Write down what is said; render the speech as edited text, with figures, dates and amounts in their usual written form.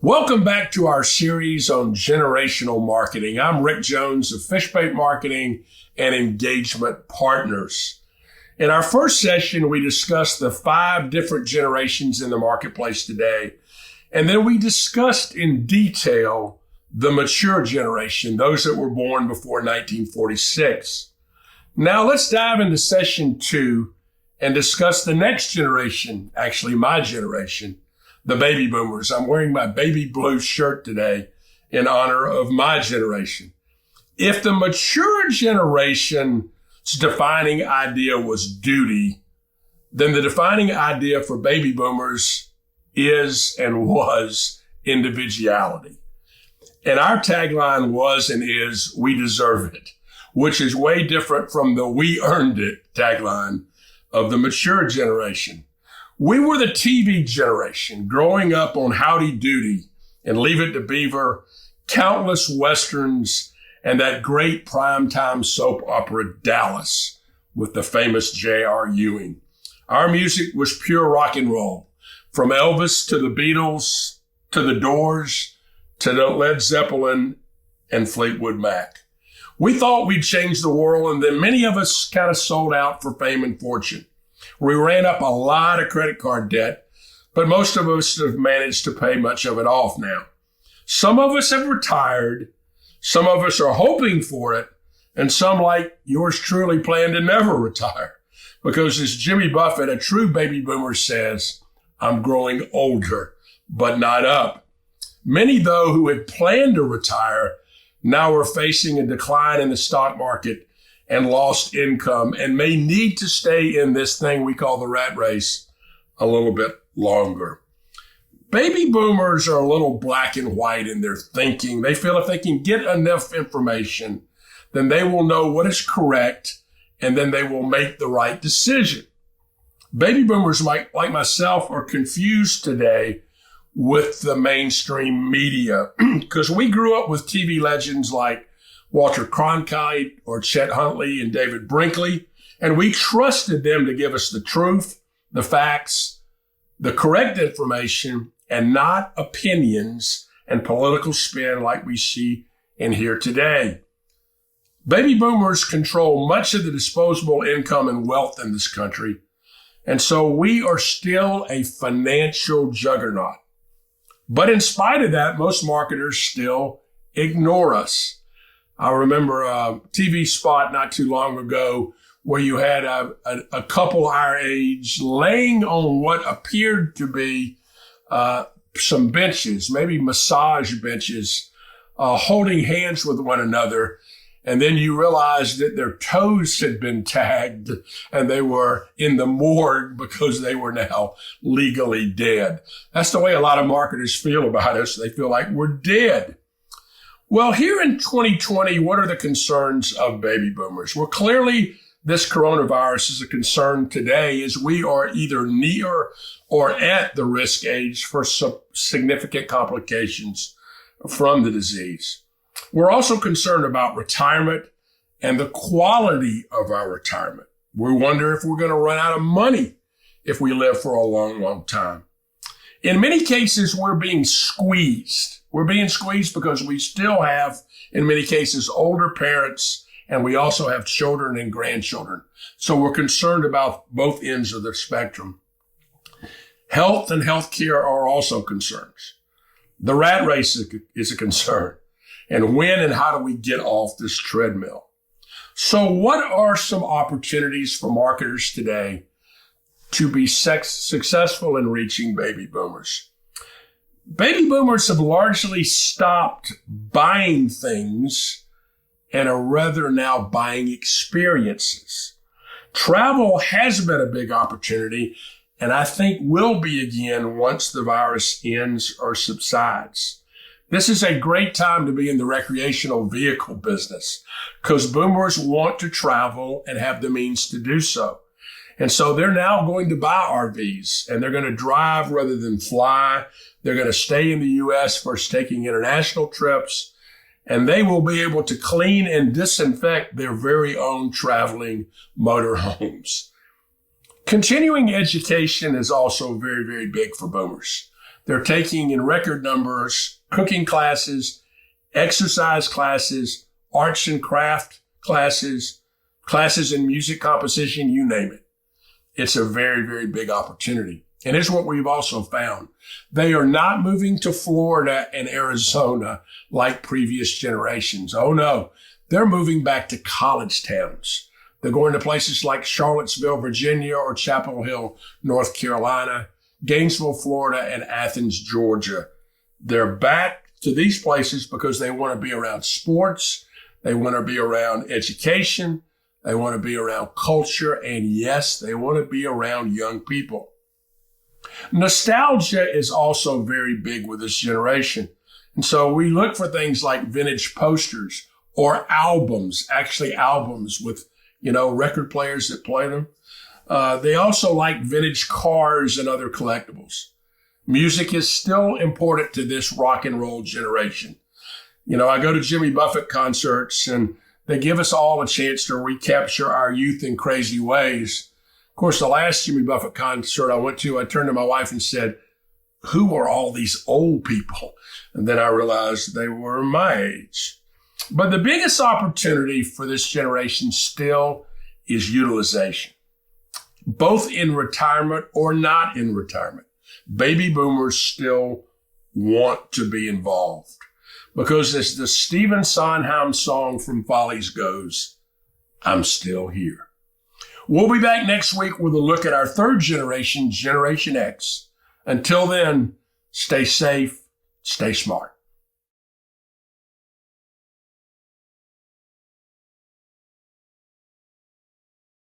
Welcome back to our series on generational marketing. I'm Rick Jones of FishBait Marketing and Engagement Partners. In our first session, we discussed the 5 different generations in the marketplace today. And then we discussed in detail the mature generation, those that were born before 1946. Now let's dive into session 2 and discuss the next generation, actually my generation, the baby boomers. I'm wearing my baby blue shirt today in honor of my generation. If the mature generation's defining idea was duty, then the defining idea for baby boomers is and was individuality. And our tagline was and is, we deserve it, which is way different from the we earned it tagline of the mature generation. We were the TV generation growing up on Howdy Doody and Leave It to Beaver, countless Westerns, and that great primetime soap opera Dallas with the famous J.R. Ewing. Our music was pure rock and roll, from Elvis to the Beatles to the Doors to the Led Zeppelin and Fleetwood Mac. We thought we'd change the world, and then many of us kind of sold out for fame and fortune. We ran up a lot of credit card debt, but most of us have managed to pay much of it off now. Some of us have retired, some of us are hoping for it, and some, like yours truly, plan to never retire. Because as Jimmy Buffett, a true baby boomer, says, I'm growing older, but not up. Many, though, who had planned to retire now are facing a decline in the stock market and lost income and may need to stay in this thing we call the rat race a little bit longer. Baby boomers are a little black and white in their thinking. They feel if they can get enough information, then they will know what is correct, and then they will make the right decision. Baby boomers like myself are confused today with the mainstream media because we grew up with TV legends like Walter Cronkite or Chet Huntley and David Brinkley, and we trusted them to give us the truth, the facts, the correct information, and not opinions and political spin like we see and hear today. Baby boomers control much of the disposable income and wealth in this country, and so we are still a financial juggernaut. But in spite of that, most marketers still ignore us. I remember a TV spot not too long ago where you had a couple our age laying on what appeared to be some benches, maybe massage benches, holding hands with one another. And then you realized that their toes had been tagged and they were in the morgue because they were now legally dead. That's the way a lot of marketers feel about us. They feel like we're dead. Well, here in 2020, what are the concerns of baby boomers? Well, clearly this coronavirus is a concern today as we are either near or at the risk age for some significant complications from the disease. We're also concerned about retirement and the quality of our retirement. We wonder if we're going to run out of money if we live for a long, long time. In many cases, we're being squeezed. We're being squeezed because we still have, in many cases, older parents, and we also have children and grandchildren. So we're concerned about both ends of the spectrum. Health and healthcare are also concerns. The rat race is a concern. And when and how do we get off this treadmill? So what are some opportunities for marketers today to be successful in reaching baby boomers? Baby boomers have largely stopped buying things and are rather now buying experiences. Travel has been a big opportunity, and I think will be again once the virus ends or subsides. This is a great time to be in the recreational vehicle business because boomers want to travel and have the means to do so. And so they're now going to buy RVs and they're going to drive rather than fly. They're going to stay in the U.S. versus taking international trips, and they will be able to clean and disinfect their very own traveling motorhomes. Continuing education is also very, very big for boomers. They're taking in record numbers cooking classes, exercise classes, arts and craft classes, classes in music composition, you name it. It's a very, very big opportunity. And it's what we've also found. They are not moving to Florida and Arizona like previous generations. Oh no, they're moving back to college towns. They're going to places like Charlottesville, Virginia, or Chapel Hill, North Carolina, Gainesville, Florida, and Athens, Georgia. They're back to these places because they want to be around sports. They want to be around education. They want to be around culture. And yes, they want to be around young people. Nostalgia is also very big with this generation. And so we look for things like vintage posters or albums, actually albums with, record players that play them. They also like vintage cars and other collectibles. Music is still important to this rock and roll generation. I go to Jimmy Buffett concerts and they give us all a chance to recapture our youth in crazy ways. Of course, the last Jimmy Buffett concert I went to, I turned to my wife and said, "Who are all these old people?" And then I realized they were my age. But the biggest opportunity for this generation still is utilization, both in retirement or not in retirement. Baby boomers still want to be involved because as the Stephen Sondheim song from Follies goes, I'm still here. We'll be back next week with a look at our third generation, Generation X. Until then, stay safe, stay smart.